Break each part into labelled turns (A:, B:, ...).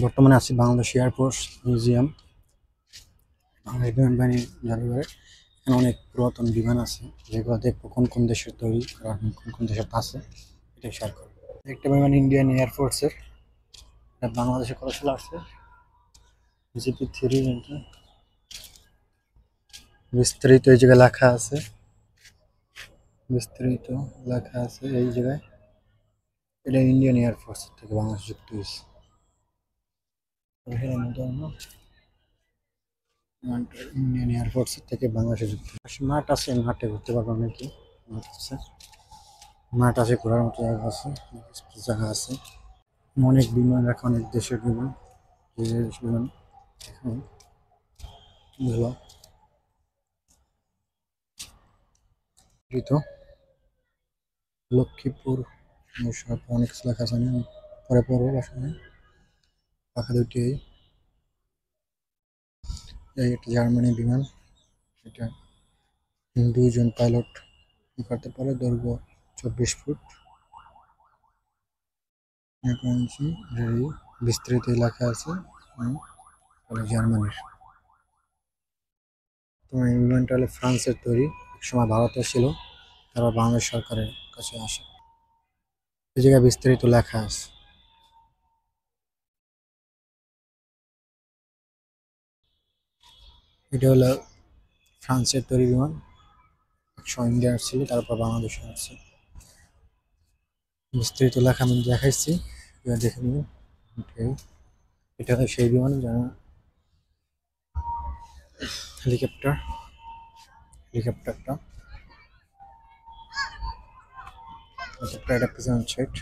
A: বর্তমানে আছি Bangladesh air force museum, Bangladesh বিমান বাহিনীর জাদুঘরে। এখানে অনেক পুরাতন বিমান আছে, যেগুলো দেখবো কোন কোন দেশের তৈরি আর কোন কোন দেশের আছে, এটাই শেয়ার করবো। একটা বিমান ইন্ডিয়ান এয়ারফোর্সের, এটা বাংলাদেশে কত সালে আসছে, জিপি-3। এটা বিস্তারিত এই জায়গায় লেখা আছে, বিস্তারিত লেখা আছে এই জায়গায়। এটা ইন্ডিয়ান এয়ারফোর্স থেকে বাংলাদেশ যুক্ত হয়েছে। ইন্ডিয়ান এয়ারফোর্স থেকে বাংলাদেশে যুক্ত মাঠ আছে, মাঠে ঘুরতে পারবো অনেকে। মাঠ আছে, ঘোরার মতো জায়গা আছে, জায়গা আছে। অনেক বিমান রাখা, অনেক দেশের বিমান, বিদেশ বিমান এখানে বুঝলো। লক্ষ্মীপুর অনেক কিছু লেখা আছে, পরে পড়বো বাসায়। পাখা দুটি এই একটা জার্মানি বিমান, এটা 2 জন পাইলট করতে পারে। দৈর্ঘ্য 24 ফুট। বিস্তৃত লেখা আছে, জার্মানির। তোমার এই বিমানটা হলো ফ্রান্সের তৈরি, একসময় ভারতের ছিল, তারপর বাংলাদেশ সরকারের কাছে আসে। এই জায়গায় বিস্তারিত লেখা আছে। এটা হলো ফ্রান্সের তৈরি বিমান, একসময় ইন্ডিয়ার ছিল, তারপর বাংলাদেশে আসছে। বিস্তারিত লেখা আমি দেখাইছি, দেখে নিন। এটা হলো সেই বিমান যারা হেলিকপ্টারটা এটা পিছন সাইড।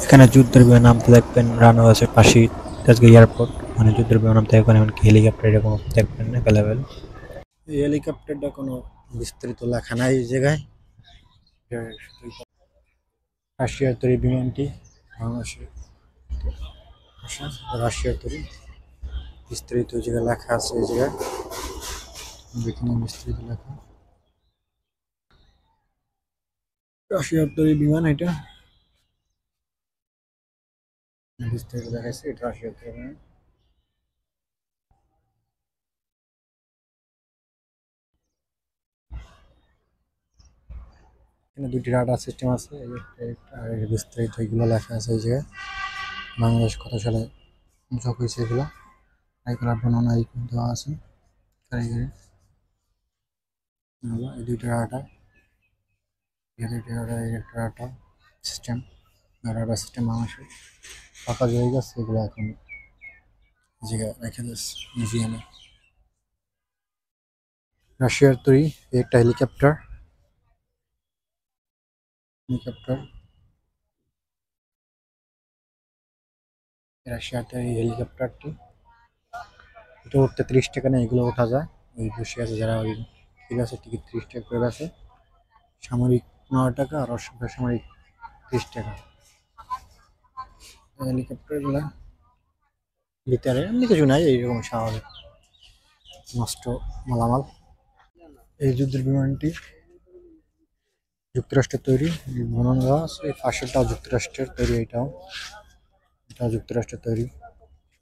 A: এখানে যুদ্ধের বিমান নামতে দেখবেন, রানওয়ে আছে পাশেই, তেজগাঁও এয়ারপোর্ট, মানে যুদ্ধের বিমান নামতে দেখবেন। এমনকি হেলিকপ্টার এরকম দেখবেন অ্যাভেলেবেল। এই হেলিকপ্টারটা কোনো বিস্তারিত লেখা নাই এই জায়গায়। রাশিয়ার তৈরি বিমানটি বাংলাদেশের রাশিয়ার তৈরি। বিস্তারিত জায়গায় লেখা আছে এই জায়গায়, এখানে বিস্তারিত লেখা। রাশিয়ার তৈরি বিমান, এটা বিস্তারিত দেখাচ্ছে, এটা রাশিয়ার তৈরি বিমান। এখানে 2টি রাডার সিস্টেম আছে, আর বিস্তারিত এগুলো লেখা আছে এই জায়গায়। বাংলাদেশ কত সালে যোগ হয়েছে এগুলো, এগুলোর বর্ণনা দেওয়া আছে। কারিগরি এই 2টি রাডার, একটা রাডার সিস্টেম, রাডার সিস্টেম বাংলাদেশের ফাঁকা হয়ে গেছে, এগুলো এখন জায়গায় রেখে দিচ্ছে মিউজিয়ামে। রাশিয়ার তৈরি একটা হেলিকপ্টার, রাশিয়ার তৈরি হেলিকপ্টারটি। এটা উঠতে 30 টাকা নেই, এগুলো ওঠা যায়। ওই বসে আছে যারা, ওই ঠিক আছে, টিকিট 30 টাকা করে আছে। সামরিক 9 টাকা আর বেসামরিক 30 টাকা। হেলিকপ্টারগুলো ভিতরে এমনি কিছু নাই, এইরকম স্বাভাবিক নষ্ট মালামাল। এই যুদ্ধের বিমানটি যুক্তরাষ্ট্রের তৈরি, বর্ণনা দেওয়া আছে। এই পাশেরটাও যুক্তরাষ্ট্রের তৈরি, এটাও যুক্তরাষ্ট্রের তৈরি।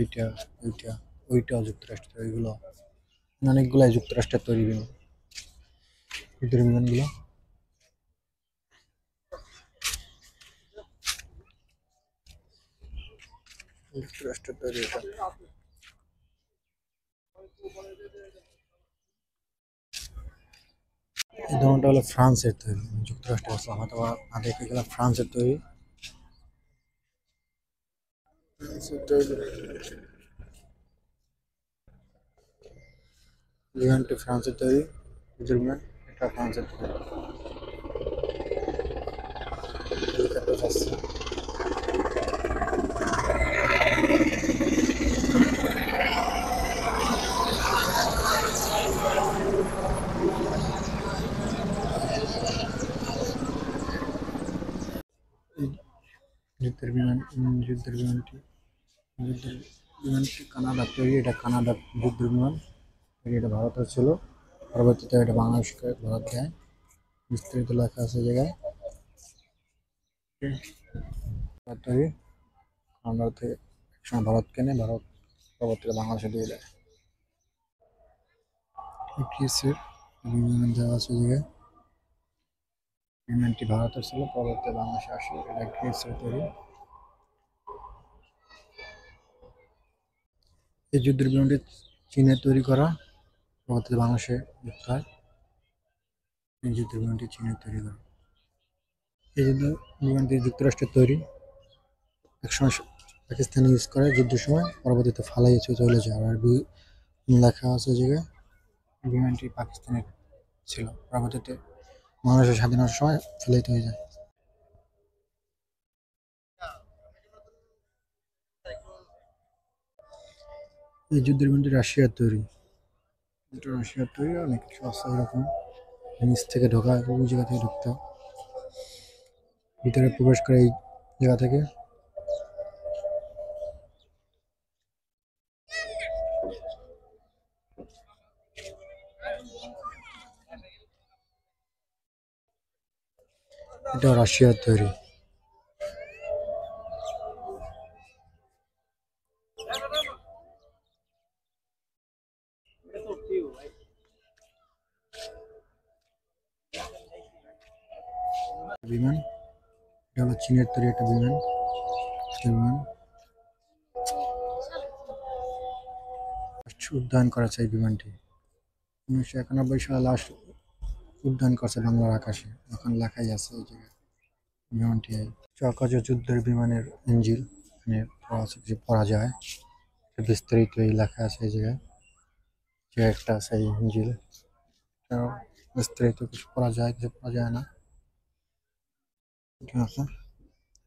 A: এইটা, ওইটাও যুক্তরাষ্ট্রের তৈরি। এগুলো অনেকগুলাই যুক্তরাষ্ট্রের তৈরি বিমান, যুদ্ধের বিমানগুলো। যুক্তরাষ্ট্রের তৈরি এটা। এই ধরনটা হলো ফ্রান্সের তৈরি, যুক্তরাষ্ট্রে আছে হয়তো না, দেখে গেলাম ফ্রান্সের তৈরি। বিমানটি ফ্রান্সের তৈরি, যুদ্ধের বিমান, এটা ফ্রান্সের তৈরি। হেলিকপ্টার আছে। যুদ্ধের বিমানটি যুদ্ধের বিমানটি কানাডার তৈরি। এটা কানাডার যুদ্ধের বিমান। এটা ভারতের ছিল, পরবর্তীতে এটা বাংলাদেশকে ভারত দেয়। বিস্তারিত লেখা আছে জায়গায় তৈরি। কানাডা থেকে একসময় ভারত কেনে, ভারত পরবর্তীতে বাংলাদেশে দিয়ে দেয়। গ্রিসের বিমান দেওয়া আছে জায়গায়। বিমানটি ভারতের ছিল, পরবর্তীতে বাংলাদেশে আসে। এটা গ্রিসের তৈরি। এই যুদ্ধের বিমানটি চীনে তৈরি করা, পরবর্তীতে বাংলাদেশে যুক্ত হয়। এই যুদ্ধের বিমানটি চীনে তৈরি করা। এই যুদ্ধ বিমানটি যুক্তরাষ্ট্রের তৈরি। একসময় পাকিস্তানি ইউজ করে যুদ্ধের সময়, পরবর্তীতে ফালাই চলে যায়। আর লেখা আছে জায়গায় বিমানটি পাকিস্তানের ছিল, পরবর্তীতে বাংলাদেশের স্বাধীনতার সময় ফেলাইতে হয়ে যায়। এই যুদ্ধের বিমানটি রাশিয়ার তৈরি। এটা রাশিয়ার তৈরি। অনেক কিছু আছে এরকম, নিচ থেকে ঢোকা, ওই জায়গা থেকে ঢুকতে হয়, ভিতরে প্রবেশ করে এই জায়গা থেকে। এটা রাশিয়ার তৈরি। বিমান, এটা হলো চীনের তৈরি একটা বিমান। উদ্যান করেছে এই বিমানটি 1991 সালে লাস্ট উদ্যান করছে বাংলার আকাশে। এখন লেখাই আছে এই জায়গায় বিমানটি। চাকাজ যুদ্ধের বিমানের ইঞ্জিল এখানে কিছু পড়া যায়। বিস্তারিত এই লেখা আছে এই জায়গায়, যে একটা আছে এই ইঞ্জিল। বিস্তারিত কিছু পড়া যায়, কিছু পড়া যায় না। ঠিক আছে,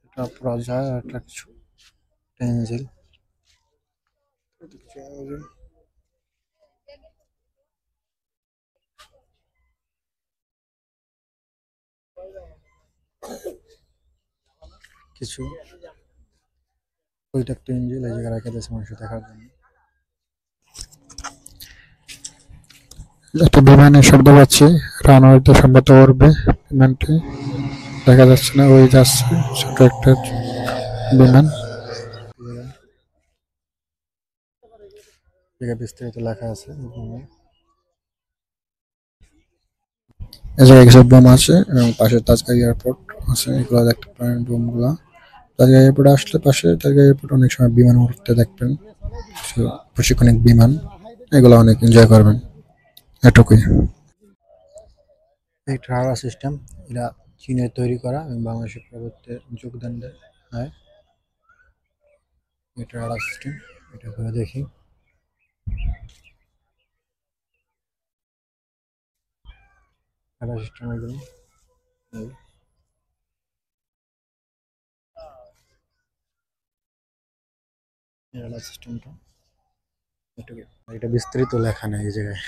A: এটা পড়া যায় আর একটা কিছু ইঞ্জিল। কিছু পরিত্যক্ত ইঞ্জিল এই জায়গায় রেখে দিয়েছে মানুষ দেখার জন্য। একটা বিমানের শব্দ পাচ্ছি, রানওয়েতে সম্ভবত উড়বে বিমানটি, দেখা যাচ্ছে না। ওই যাচ্ছে ছোট একটা বিমান। বিস্তারিত লেখা আছে। এই জায়গায় কিছু বোম আছে এবং পাশে তাজগাঁও এয়ারপোর্ট আছে, এগুলো দেখতে পারেন বোমগুলা। তাজগাঁও এয়ারপোর্টে আসলে পাশে তাজগাঁও এয়ারপোর্ট অনেক সময় বিমান উঠতে দেখবেন, প্রশিক্ষণিক বিমান, এগুলো অনেক এনজয় করবেন। এটুকুই। এই রাডার সিস্টেম, এটা চীনের তৈরি করা এবং বাংলাদেশের পরবর্তীতে যোগদান দেয়। এটা রাডার সিস্টেম, এটা করে দেখি। রাডার সিস্টেম এগুলো রাডার সিস্টেমটা এটুকু। এটা বিস্তারিত লেখা নেই এই জায়গায়,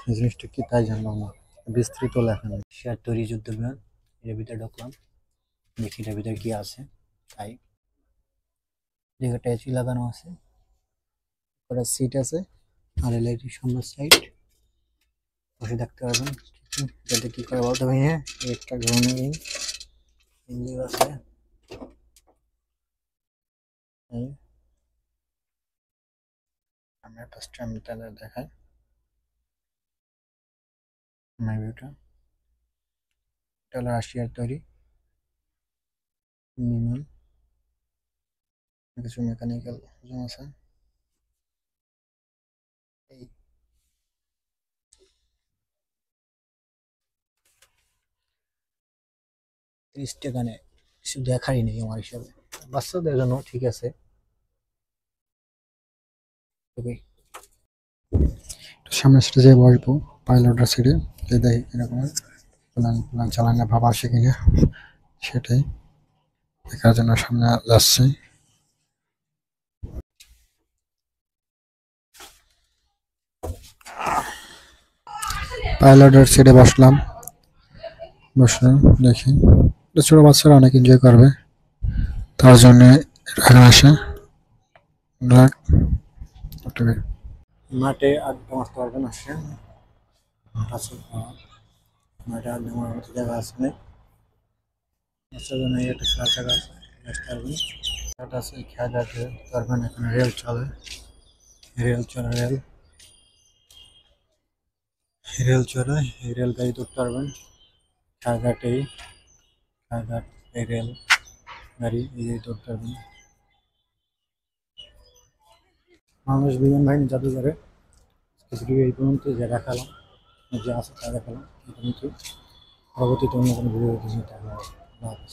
A: এই জিনিসটা কি তাই জানলাম না, বিস্তৃত লেখা নেই। শেয়ার তৈরি যুদ্ধ বিমান, এর ভিতরে ঢুকলাম, দেখি এটার ভিতরে কি আছে। তাই জায়গাটা এসি লাগানো আছে, কটা সিট আছে, আর এলইডি সামনের সাইড বসে দেখতে পারবেন। যাতে কি করে বলতে পারি। হ্যাঁ, একটা ধরনের ইঞ্জিন আছে। আমি ফার্স্ট টাইম তাহলে দেখাই ভিউটা। এটা হলো রাশিয়ার তৈরি বিমান, কিছু মেকানিক্যাল আছে। এই 30 টাকা নেয়, কিছু দেখারই নেই আমার হিসাবে, বাচ্চাদের জন্য ঠিক আছে। সামনের সিটে যেয়ে বসবো, পাইলটের সিটে, যে দেখি এরকম প্ল্যান চালানোর ভাব আসে কিনা, সেটাই দেখার জন্য সামনে যাচ্ছি। পাইলটের সিটে বসলাম, বসে দেখি ছোট বাচ্চারা অনেক এনজয় করবে, তার জন্য এখানে আসে। মাঠে আড্ডা মারতে পারবেন, আসে আছে মাঠে আড্ডা মারার মতো জায়গা আছে অনেক। বাচ্চার জন্য একটা খেলার জায়গা আছে, আসতে পারবেন। খেলাটা আছে, খেলাতে পারবেন। এখানে রেল চলে, রেল চলে, রেল রেল চলে, এই রেল গাড়ি ধরতে পারবেন। খেলাঘাটেই খেলাঘাট, এই রেল গাড়ি এই গাড়ি ধরতে পারবেন। বাংলাদেশ বিমান বাহিনী জাদুঘরে স্পেসিফিক এই পর্যন্ত যে দেখালাম, যে আছে তা দেখালাম এই পর্যন্ত। পরবর্তীতে অন্য কোনো ভিডিও দেখা হবে।